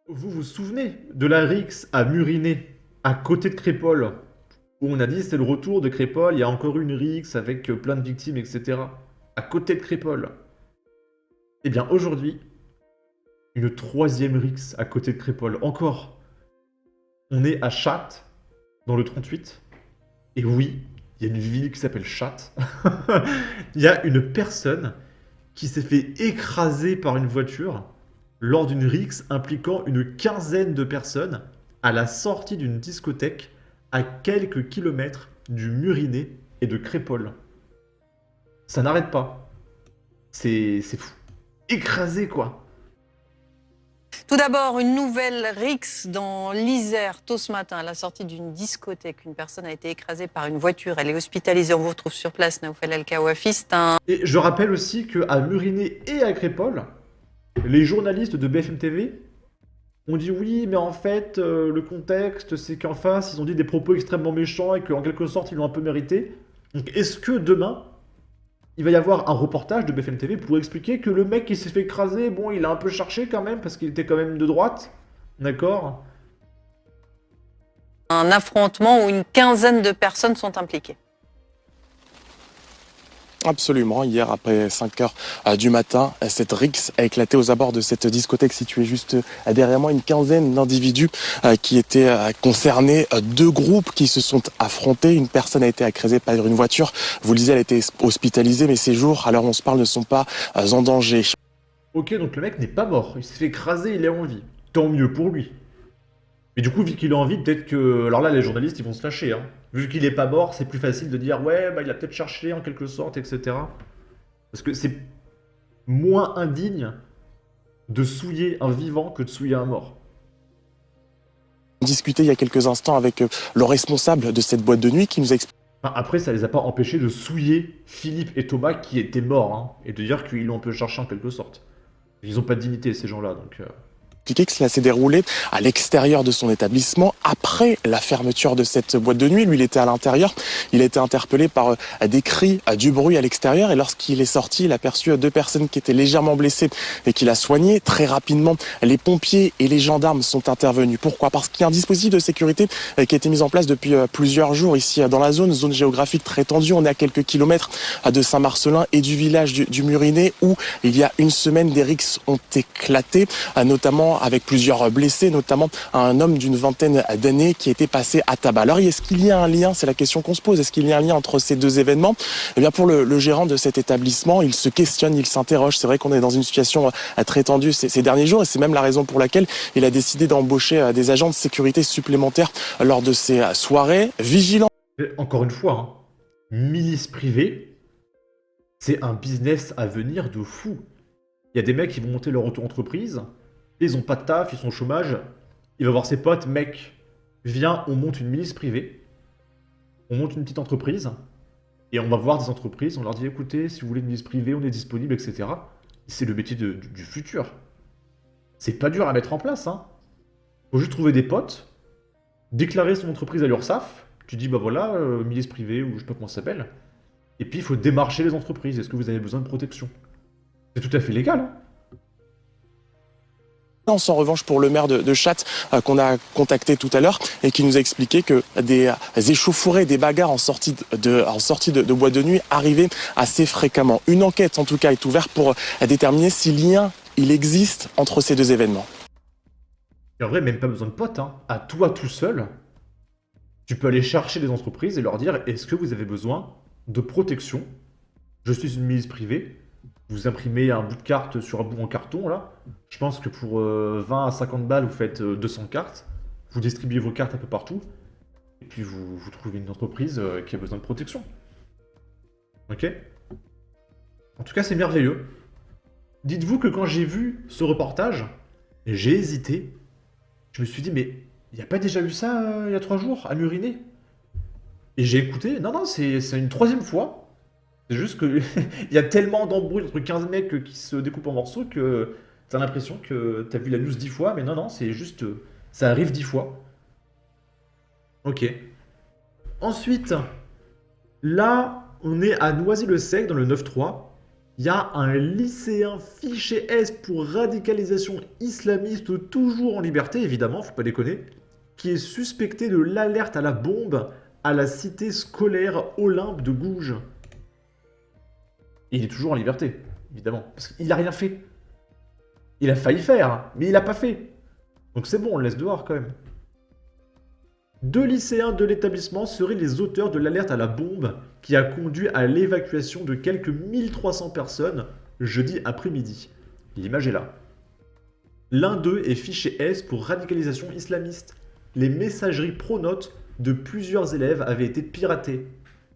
Vous vous souvenez de la rixe à Murinet, à côté de Crépol, où on a dit c'est le retour de Crépol, il y a encore une rixe avec plein de victimes, etc. À côté de Crépol. Eh bien aujourd'hui, une troisième rixe à côté de Crépol. Encore. On est à Chattes, dans le 38. Et oui, il y a une ville qui s'appelle Chattes. Il y a une personne qui s'est fait écraser par une voiture lors d'une rixe impliquant une quinzaine de personnes à la sortie d'une discothèque à quelques kilomètres du Murinet et de Crépol. Ça n'arrête pas. C'est fou. Écrasé, quoi. Tout d'abord, une nouvelle rixe dans l'Isère tôt ce matin à la sortie d'une discothèque. Une personne a été écrasée par une voiture. Elle est hospitalisée. On vous retrouve sur place, Naoufel El Kawafi. C'est un Et je rappelle aussi qu'à Murinet et à Crépol, les journalistes de BFM TV ont dit oui, mais en fait, le contexte, c'est qu'en face, ils ont dit des propos extrêmement méchants et qu'en quelque sorte, ils l'ont un peu mérité. Donc, est-ce que demain, il va y avoir un reportage de BFM TV pour expliquer que le mec qui s'est fait écraser, bon, il a un peu cherché quand même, parce qu'il était quand même de droite, d'accord? affrontement où une quinzaine de personnes sont impliquées. Absolument. Hier, après 5 heures du matin, cette rixe a éclaté aux abords de cette discothèque située juste derrière moi. Une quinzaine d'individus qui étaient concernés. Deux groupes qui se sont affrontés. Une personne a été écrasée par une voiture. Vous le disiez, elle a été hospitalisée, mais ses jours, à l'heure où on se parle, ne sont pas en danger. Ok, donc le mec n'est pas mort, il s'est fait écraser, il est en vie. Tant mieux pour lui. Mais du coup, vu qu'il est en vie, peut-être que... Alors là, les journalistes, ils vont se lâcher, hein. Vu qu'il est pas mort, c'est plus facile de dire, ouais, bah il a peut-être cherché en quelque sorte, etc. Parce que c'est moins indigne de souiller un vivant que de souiller un mort. On discutait il y a quelques instants avec le responsable de cette boîte de nuit qui nous a expliqué Enfin, après, ça les a pas empêchés de souiller Philippe et Thomas qui étaient morts, hein, et de dire qu'ils l'ont un peu cherché en quelque sorte. Ils ont pas de dignité, ces gens-là, donc... que cela s'est déroulé à l'extérieur de son établissement après la fermeture de cette boîte de nuit. Lui, il était à l'intérieur. Il a été interpellé par des cris, du bruit à l'extérieur. Et lorsqu'il est sorti, il a aperçu deux personnes qui étaient légèrement blessées et qu'il a soignées. Très rapidement, les pompiers et les gendarmes sont intervenus. Pourquoi? Parce qu'il y a un dispositif de sécurité qui a été mis en place depuis plusieurs jours ici dans la zone géographique très tendue. On est à quelques kilomètres de Saint-Marcelin et du village du Murinet où il y a une semaine, des rixes ont éclaté, notamment avec plusieurs blessés, notamment un homme d'une vingtaine d'années qui a été passé à tabac. Alors, est-ce qu'il y a un lien? C'est la question qu'on se pose. Est-ce qu'il y a un lien entre ces deux événements? Eh bien, pour le gérant de cet établissement, il se questionne, il s'interroge. C'est vrai qu'on est dans une situation très tendue ces derniers jours et c'est même la raison pour laquelle il a décidé d'embaucher des agents de sécurité supplémentaires lors de ces soirées. Vigilants. Encore une fois, hein, milice privée, c'est un business à venir de fou. Il y a des mecs qui vont monter leur auto-entreprise, ils ont pas de taf, ils sont au chômage, il va voir ses potes, mec, viens, on monte une milice privée, on monte une petite entreprise, et on va voir des entreprises, on leur dit écoutez, si vous voulez une milice privée, on est disponible, etc. C'est le métier du futur. C'est pas dur à mettre en place, hein. Faut juste trouver des potes, déclarer son entreprise à l'URSSAF, tu dis bah voilà, milice privée, ou je sais pas comment ça s'appelle, et puis il faut démarcher les entreprises, est-ce que vous avez besoin de protection? C'est tout à fait légal, hein. En revanche, pour le maire de Chattes qu'on a contacté tout à l'heure et qui nous a expliqué que des échauffourées, des bagarres en sortie de boîte de nuit arrivaient assez fréquemment. Une enquête, en tout cas, est ouverte pour déterminer si lien il existe entre ces deux événements. Et en vrai, même pas besoin de potes, hein. À toi tout seul, tu peux aller chercher les entreprises et leur dire est-ce que vous avez besoin de protection? Je suis une milice privée. Vous imprimez un bout de carte sur un bout en carton, là. Je pense que pour 20 à 50 balles, vous faites 200 cartes. Vous distribuez vos cartes un peu partout. Et puis vous trouvez une entreprise qui a besoin de protection. Ok? En tout cas, c'est merveilleux. Dites-vous que quand j'ai vu ce reportage, j'ai hésité. Je me suis dit, mais il n'y a pas déjà eu ça il y a 3 jours, à Murinet? Et j'ai écouté. Non, non, c'est une troisième fois. C'est juste que il y a tellement d'embrouilles entre 15 mecs qui se découpent en morceaux que t'as l'impression que t'as vu la news 10 fois, mais non, non, c'est juste. Ça arrive 10 fois. Ok. Ensuite, là, on est à Noisy-le-Sec dans le 9-3. Il y a un lycéen fiché S pour radicalisation islamiste, toujours en liberté, évidemment, faut pas déconner, qui est suspecté de l'alerte à la bombe à la cité scolaire Olympe de Gouges. Et il est toujours en liberté, évidemment, parce qu'il n'a rien fait. Il a failli faire, mais il n'a pas fait. Donc c'est bon, on le laisse dehors quand même. 2 lycéens de l'établissement seraient les auteurs de l'alerte à la bombe qui a conduit à l'évacuation de quelques 1300 personnes jeudi après-midi. L'image est là. L'un d'eux est fiché S pour radicalisation islamiste. Les messageries pronotes de plusieurs élèves avaient été piratées.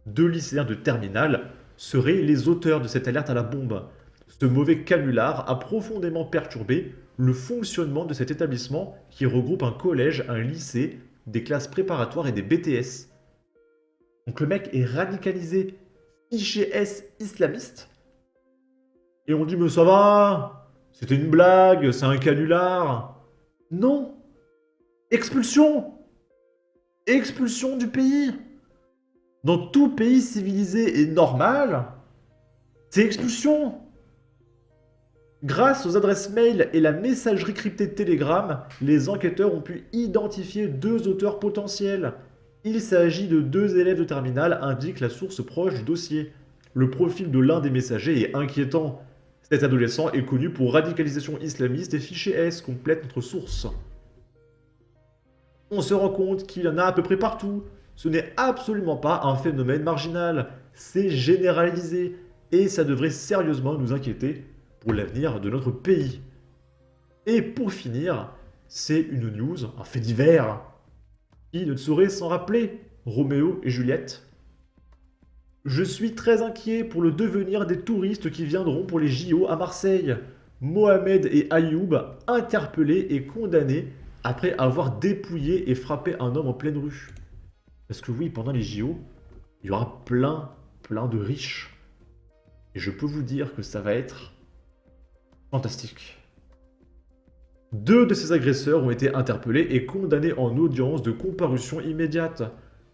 2 lycéens de terminale seraient les auteurs de cette alerte à la bombe. Ce mauvais canular a profondément perturbé le fonctionnement de cet établissement qui regroupe un collège, un lycée, des classes préparatoires et des BTS. Donc le mec est radicalisé, fiché S islamiste. Et on dit mais ça va, c'était une blague, c'est un canular. Non. Expulsion. Expulsion du pays. Dans tout pays civilisé et normal, c'est expulsion. Grâce aux adresses mail et la messagerie cryptée Telegram, les enquêteurs ont pu identifier 2 auteurs potentiels. Il s'agit de 2 élèves de terminale, indique la source proche du dossier. Le profil de l'un des messagers est inquiétant. Cet adolescent est connu pour radicalisation islamiste et fiché S, complète notre source. On se rend compte qu'il y en a à peu près partout. Ce n'est absolument pas un phénomène marginal, c'est généralisé et ça devrait sérieusement nous inquiéter pour l'avenir de notre pays. Et pour finir, c'est une news, un fait divers, qui ne saurait s'en rappeler, Roméo et Juliette. Je suis très inquiet pour le devenir des touristes qui viendront pour les JO à Marseille. Mohamed et Ayoub interpellés et condamnés après avoir dépouillé et frappé un homme en pleine rue. Parce que oui, pendant les JO, il y aura plein de riches. Et je peux vous dire que ça va être fantastique. 2 de ces agresseurs ont été interpellés et condamnés en audience de comparution immédiate.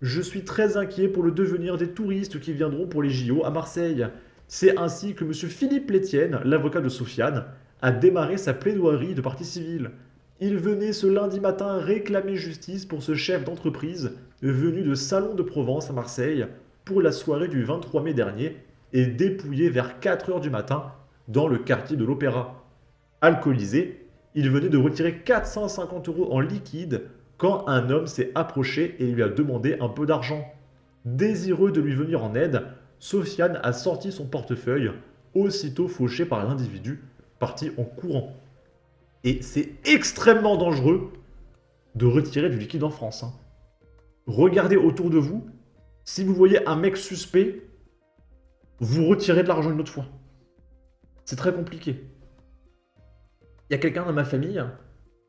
Je suis très inquiet pour le devenir des touristes qui viendront pour les JO à Marseille. C'est ainsi que M. Philippe Létienne, l'avocat de Sofiane, a démarré sa plaidoirie de partie civile. Il venait ce lundi matin réclamer justice pour ce chef d'entreprise venu de Salon de Provence à Marseille pour la soirée du 23 mai dernier et dépouillé vers 4 h du matin dans le quartier de l'Opéra. Alcoolisé, il venait de retirer 450 € en liquide quand un homme s'est approché et lui a demandé un peu d'argent. Désireux de lui venir en aide, Sofiane a sorti son portefeuille, aussitôt fauché par l'individu, parti en courant. Et c'est extrêmement dangereux de retirer du liquide en France. Regardez autour de vous, si vous voyez un mec suspect, vous retirez de l'argent une autre fois. C'est très compliqué. Il y a quelqu'un dans ma famille,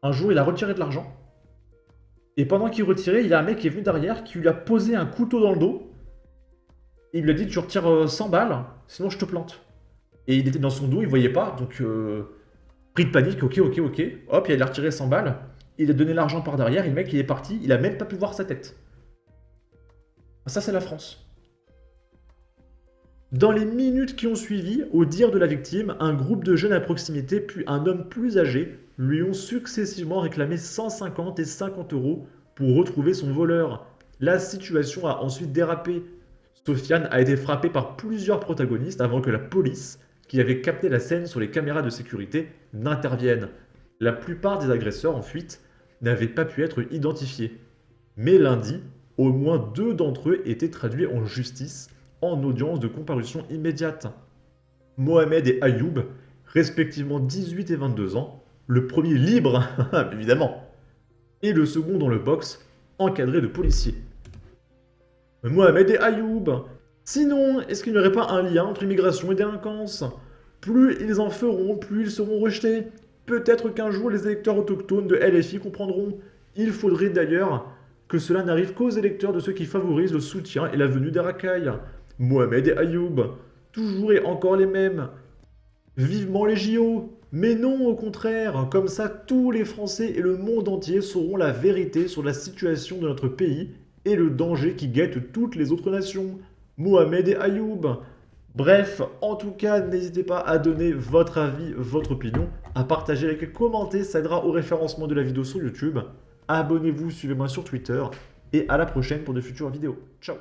un jour il a retiré de l'argent, et pendant qu'il retirait, il y a un mec qui est venu derrière, qui lui a posé un couteau dans le dos, et il lui a dit tu retires 100 balles, sinon je te plante. Et il était dans son dos, il voyait pas, donc pris de panique, ok, hop, il a retiré 100 balles, il a donné l'argent par derrière, et le mec il est parti, il a même pas pu voir sa tête. Ça c'est la France. Dans les minutes qui ont suivi, au dire de la victime, un groupe de jeunes à proximité puis un homme plus âgé lui ont successivement réclamé 150 et 50 € pour retrouver son voleur. La situation a ensuite dérapé. Sofiane a été frappé par plusieurs protagonistes avant que la police, qui avait capté la scène sur les caméras de sécurité, n'intervienne. La plupart des agresseurs en fuite n'avaient pas pu être identifiés. Mais lundi, au moins 2 d'entre eux étaient traduits en justice en audience de comparution immédiate. Mohamed et Ayoub, respectivement 18 et 22 ans, le premier libre, évidemment, et le second dans le box, encadré de policiers. Mohamed et Ayoub. Sinon, est-ce qu'il n'y aurait pas un lien entre immigration et délinquance? Plus ils en feront, plus ils seront rejetés. Peut-être qu'un jour les électeurs autochtones de LFI comprendront. Il faudrait d'ailleurs que cela n'arrive qu'aux électeurs de ceux qui favorisent le soutien et la venue des racailles. Mohamed et Ayoub, toujours et encore les mêmes. Vivement les JO. Mais non, au contraire, comme ça tous les Français et le monde entier sauront la vérité sur la situation de notre pays et le danger qui guette toutes les autres nations. Mohamed et Ayoub. Bref, en tout cas, n'hésitez pas à donner votre avis, votre opinion, à partager, liker, commenter, ça aidera au référencement de la vidéo sur YouTube. Abonnez-vous, suivez-moi sur Twitter, et à la prochaine pour de futures vidéos. Ciao!